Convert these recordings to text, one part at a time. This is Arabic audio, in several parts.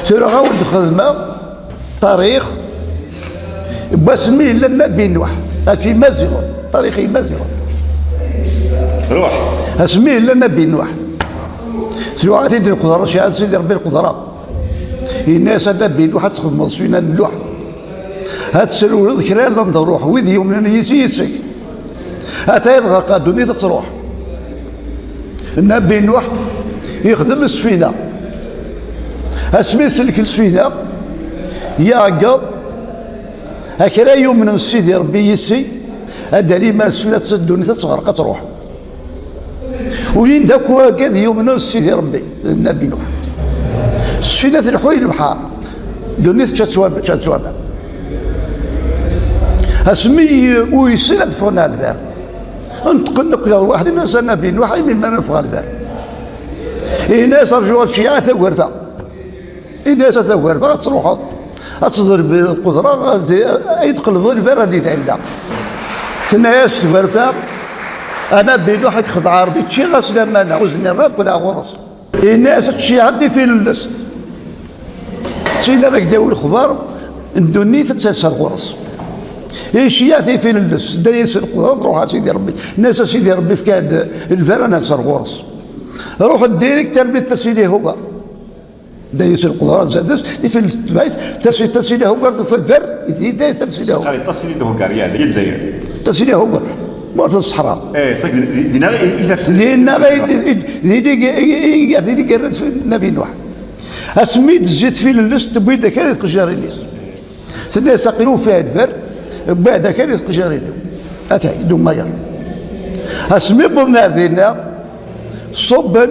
سير غاود خدمة تاريخ باسمي لنا بين واحد في مزغ تاريخي مزغ روح اسمي لنا بين واحد سير سيدي القدرة شي سيدي ربي القدرة الناس هذا بين واحد تخدم فينا اللوح هاد السلول ذكرى لا نروح وذ يوم يسيسك هاتا يلغى دوني تروح النبي نوح يخدم السفينه اسمي سلك السفينه يعقب هكذا يوم من سيدي ربي يسي ادري ما السفينه تسدوني تغرق تروح ولين داك واكد يوم من سيدي ربي النبي نوح السفينه تنحوي البحر دوني تشاتسوابا اسمي ويسيل فونا البار انتقل نقدر واحد الناس النبي نوح من ما نفغى البار الناس رجعوا الشيعة ثورفة الناس ثورفة تروح تصدر بالقدرة يتقلبوا البار اللي تعلق الناس ثورفة انا بينوح خضع عربي تشي غسل مانا وزني غاد كلها غرس الناس الشيعة دي في اللست تشي لك داوي الخبر الدنيا تتسر غرس الشيعة في اللس دايس القدرة تروح سيدي ربي الناس سيدي ربي في كاد الفرن اكثر غرس روح الديريك تربي تسيلي هو دايس القدرات زادس في البيت تسيلي هو في الفر يزيد تسيلي هو تسيلي هو يعني اللي زين تسيلي هو مرت الصحراء ايه صدق دينا دينا قرد في النبي نوح اسميت زيت في اللست بيد كانت قجاري الناس الناس ساقلوا فيها الفر بعد كانت قجاري اتاي دوم ماير اسمي بنار دينا صبا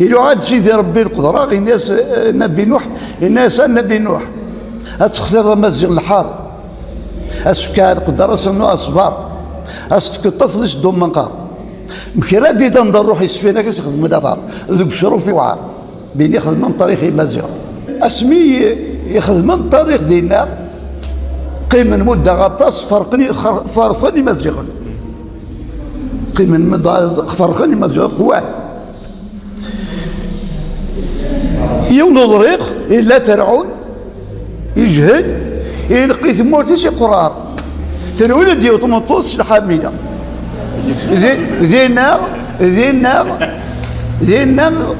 إلو عاد سيدي ربي القدرة الناس نبي نوح الناس نبي نوح أتخسر مسجد الحار أسكان قدر سنو أصبار أسكتفضش دوم منقار مكيرا دي دندر روحي السفينة كتخدم مدار ذوك شروف وعار بين يخدم من طريق مزيغ اسمي يخدم من طريق دينا قيم من مدة غطاس فرقني مزيغ قيم من مدة فرقني مزيغ قوة يوم ضريق إلا فرعون يجهد يلقي ثمورتي شي قرار ثنولد ديو طمطوس الحامية ذينا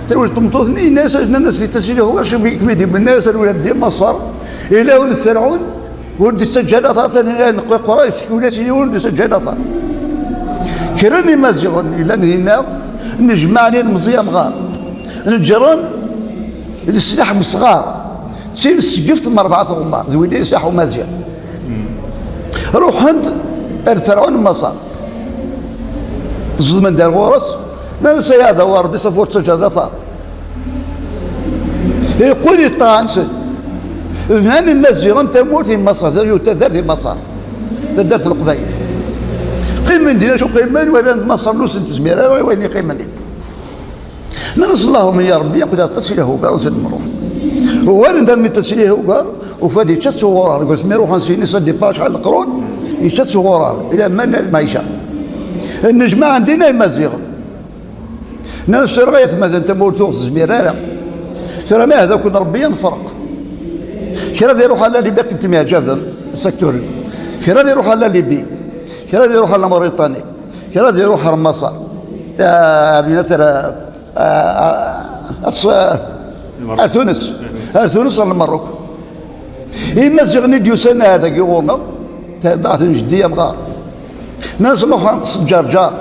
ثنولد طمطوس الناس تسيله هو شو بيكمدي بالناس الولد دي مصر إلا ولد فرعون ولد السجادة ثاني نقوي قرار يثكولاتي ولد السجادة ثاني كرني مزيغ إلا هنا نجمعني المزيام غار نجرن السلاح بصغار تسير السقفت من 4 غمار ذوي سلاح ومازيان روح عند الفرعون مصر الزمن دار غورس ما نسى هذا هو ربي صفوت سجادة ثار يقول الطانس فهان المسجد انت موت في مصر تدار في مصر تدار في القبائل قيم من دينا شو قيم من وين مصر نص تزمير وين قيم من دينا نرس اللهم يا ربي يقدر تسيله قال نزيد نروح وين ندم تسيله قال وفادي تشت ورار قلت ما يروح نسيني صدي باش على القرون يشت ورار الى من المعيشه النجمه عندنا يمزيغ ناس رغيت ماذا انت مولتو زميراره ترى ما هذا كنا ربي نفرق كرا يروح على ليبيا كنت ما جابهم السكتور كرا يروح على ليبيا كرا يروح على موريتانيا كرا يروح على مصر ترى تونس على المروك يمزغني ديوسنا هذا يقولنا تبعت جديه مغار ناس نروح جار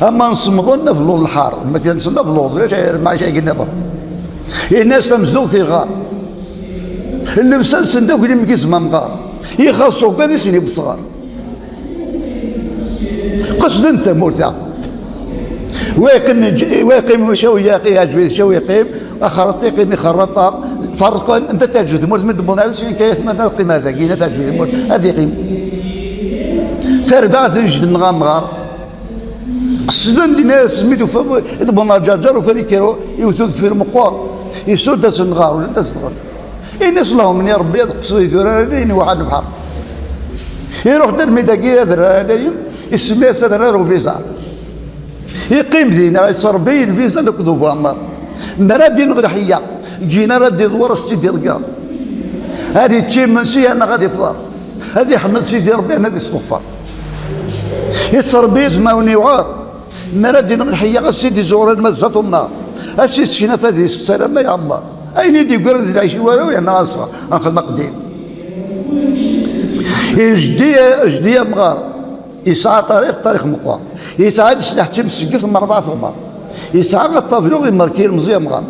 اما نصمدونا في اللون الحار ما كنصنا في اللون ما شي قلنا الناس تمزدو في الغار اللي مسلسل دوك اللي مكيزما مغار يخلصوا كذا سيني بالصغار قصد انت مرتاح ويقيم وشوي يقيم شوي يقيم اخرط يقيم يخرط فرق انت تجوز مرت من دبنا شي كيثمن القيمه ذاكينه تجوز مرت هذه قيم ثربات نجد نغامغار قصدن الناس سميتو دبنا جاجر وفريكيرو يوثد في المقوار يسود النغار ولا تسغر الناس اللهم يا ربي قصدي ذراني واحد البحر يروح درمي دقيقه ذراني اسمي سدرارو فيزا يقيم ذينا يتصربي الفيزا نكذب عمر مرادي نغدحيه جينا ردي دوار ستي رقال هذه تشيم من سي انا غادي فضار هذه حمد سيدي ربي انا غادي استغفر يتربيز ماوني وعار ما ردي نحيا غا سيدي زور المزات النار اسي تشينا فهذه السلام يا عمار اين يدي قرد العيش والو انا غاصه نخدم قديم جديه مغار يسعى طريق مقوار يسعى سلاح تمسك ثم 4 ثمار يسعى الطافلو غير ماركير مزيان مغار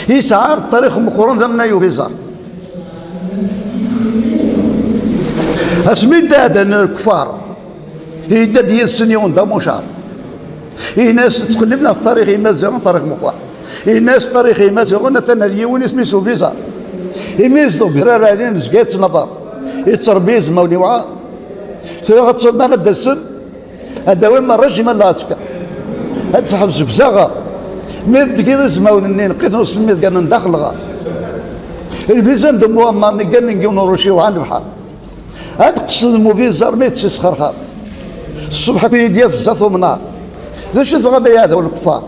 يسعى الطريق مقورن ذمنا يوفيزار اسمي دادا الكفار هي داد يسنيون دا مشار هي ناس تقلبنا في الطريق يمازون طريق مقوار هي ناس طريق يمازون ثنا اليوين اسمي سوفيزار يميزو قرارين زكيت نظر يتربيز موني وعار سيغا غتصل معنا الدسم هذا وين ما الرجل ما لاسكا هاد تحبس بزاغا ميد كذا زماون النين قيت نص ميد كان ندخل الغار الفيزان دموها ما نقال نجيو نروشي وعند البحر هاد قصد الموفيزار ما يتسخر خار الصبح كل يديا في الزاث ومنار ذا شو تبغى هذا والكفار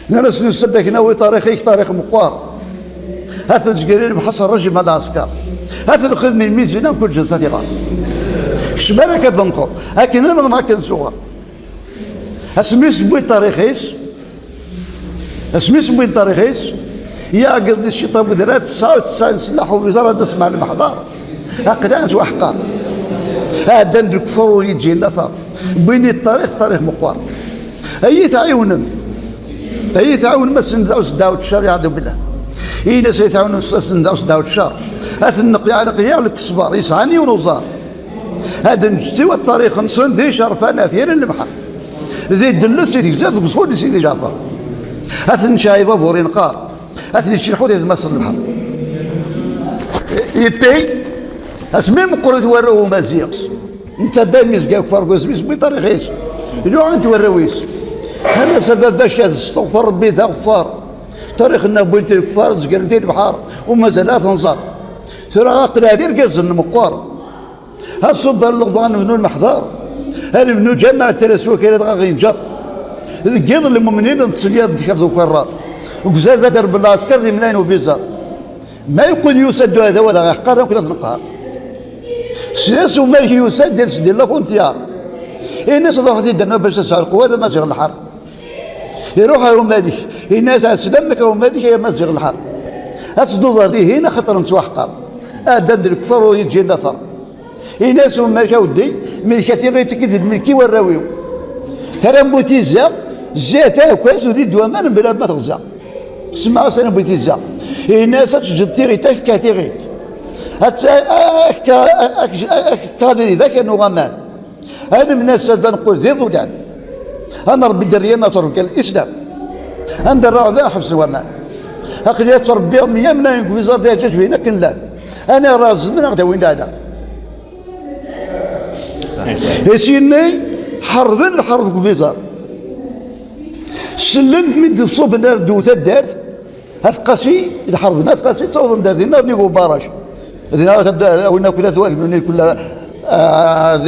ناس نصدق ناوي طريقي طريق مقوار هذا الجرير بحصر الرجل ما لاسكا هذا الخدمه الميزانه كل جزاتي غار شبالك تنقض لكن انا ما كنسوها اسميس بوي تاريخيس اسميس بوي تاريخيس يا قد الشيطان بدرات 99 سلاح ووزاره تسمع المحضار اقناعات واحقار هذا الكفر يجي الاثر بين التاريخ تاريخ مقوار اي تعاون ما سنداو سداو الشر يعذ بالله اي ناس يتعاونوا سنداو سداو الشر هذا النقيا على قيا الكسبار يسعني ونوزار هذا نجتوى الطريق نصن دي شرفانا في البحر ذي دلس سيدي زاد قصور سيدي جعفر هذا شايفه فورين قار هذا يشرحوا ذي مصر البحر يتي اسمي مقرد وروه مزيق انت دايما يزقاك فرق اسمي بطريق ايش لو انت ورويس هذا سبب باش استغفر ربي ذا غفار طريق النبويت الكفار زقر دير البحر ومازال تنظر ترى قلادير قزن مقار هالصب اللغضان منو المحضار هل منو جمع التلاسوك الى غادي نجا قيض المؤمنين نتصليات تكبدوا كرار وكزال ذا درب العسكر ذي منين وفيزار ما يقول يسد هذا ولا يحقر كذا نقار سياسو ما يسد ديال الله فونتيار الناس ضحت يدنا باش تسعى القوه هذا مازيغ الحرب يروح يوم هذيك الناس اسلمك يوم هذيك هي مازيغ الحرب اتصدوا ضردي هنا خطر نتو حقر ادد الكفر ويجي نثر الناس مالك ودي ملكتي غير تكذب ملكي وراويو ترى مبوتي الزا زاتا كويس ودي دوامان بلا ما تغزا سمعوا سنه بوتي الزا الناس تجد تيغي تفكا تيغي حتى كابري ذاك انه غمان انا من الناس نقول ذي ضدان انا ربي دري نصر الاسلام عند الرعاة حبس الومان اقل تربي يا من في زاد جاج فينا كنلان انا راز من غدا وين انا يسيني حرب كفيزار سلمت من صوب النار دوثة دارت هثقسي الحرب نثقسي صوب النار ذي نار نيقو باراش ذي نار وينا كلها ثواقلون كلها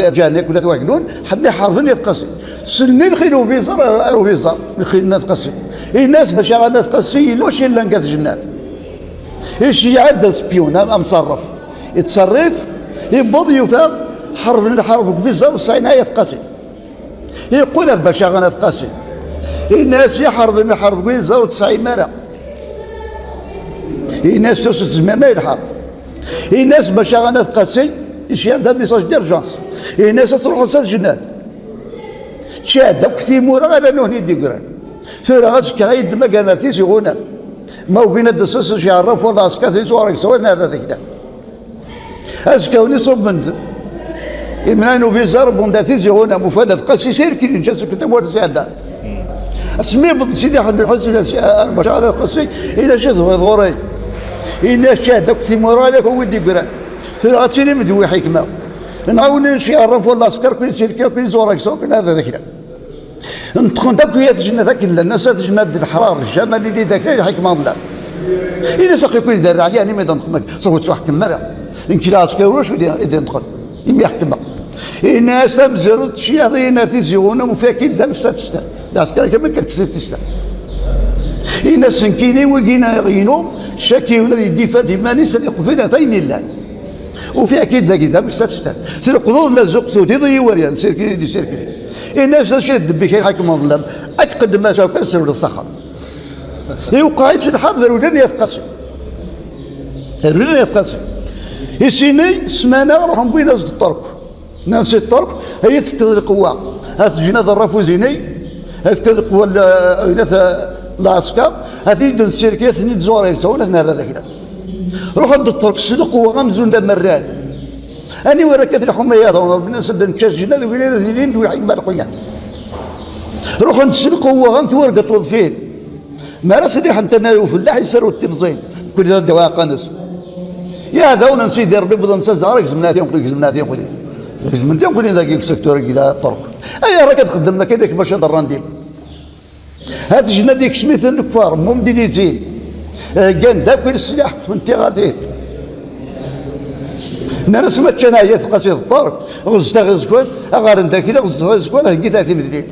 جاني كلها ثواقلون حبني حرب يثقسي سلمي خيلو فيزار او فيزار خيل نثقسي الناس باش نثقسي واش الا نقاس جنات ايش يعد سبيون مصرف يتصرف يبض يفاق حرب كفيزار والصيناء يثقسي يقول الباشا غانا ثقاسي الناس يحرب كفيزار وتسعي مرة الناس توصل زمان الحرب الناس باشا غانا ثقاسي ايش عندها ميساج ديرجانس الناس تروح لسات جنات تشاد داك ثيمورا غادا نوني ديكران ثورا غاسكا غايد ما كان ارتيسي غونا ما وكينا دسوس شي عرف ولا اسكا ثورا سوينا هذا ذاك اسكا وني صوب من إمنانو في زرب ونداتيزي هنا مفادة قاسي سير كي نجاسو كتاب ورزادا اسمي بض سيدي حد الحسن بشارة قاسي إلى شذ غوري إلا شادك ثمورا لك ودي قران في غاتيني مدوي حكمة نعاون شي عرف والله سكر كل سير كل زورك سوق هذا ذكر نتخون داك يا تجنا ذاك الناس تجنا الحرار الجمال اللي ذاك الحكمة الله إلا سقي كل ذرع يعني ما يدخل صوت تحكم مرة إن كلا عسكروش ودي ندخل يمي حكمة الناس مزرت شي هذه نرتيزيونا مفاكين ذا مستستان داس كان كما كتسيت تستا إن سنكيني وكينا يغينو شاكي ولادي ديفا ديما نسى يقفين ثين الله وفي أكيد ذاك ذا مش تستان سير قضوض لا زقتو تضي وريان سير كيني دي سير كيني الناس شد بك حكم الظلم أكقد ما ساو كسر الصخر يوقعت الحرب الولدان يتقسم الولدان يتقسم السيني سمانا راهم بين ناس الطرق ناس الطرق هي تفكر القوة هات جناد الرفوزيني هتفكر القوة العسكر هذه دون السيركية ثني تزور يسوون هذا ذاك روح عند الطرق السلق هو غمزون دم مراد أني وركت الحميات وربنا سد نكاش جناد وقيل ذيلين ويحيي بالقيات روح عند السلق هو غمت ورقة توظفين ما راسني حتى انا وفلاح يسروا التمزين كل ذا الدواء قنص يا هذا وانا نسيت يا ربي بدل نسى زهرك زمناتي نقول زمناتي نقول زمناتي نقول ذاك السكتور كذا الطرق اي راه كتخدم لك هذاك باش هذا الرانديل هذا جناديك سميث الكفار مومبيليزين كان داك السلاح في انتقالين ناس ما كان هي قصيد الطرق غزت غزكون غير نداك غزت غزكون هكي 30 مليون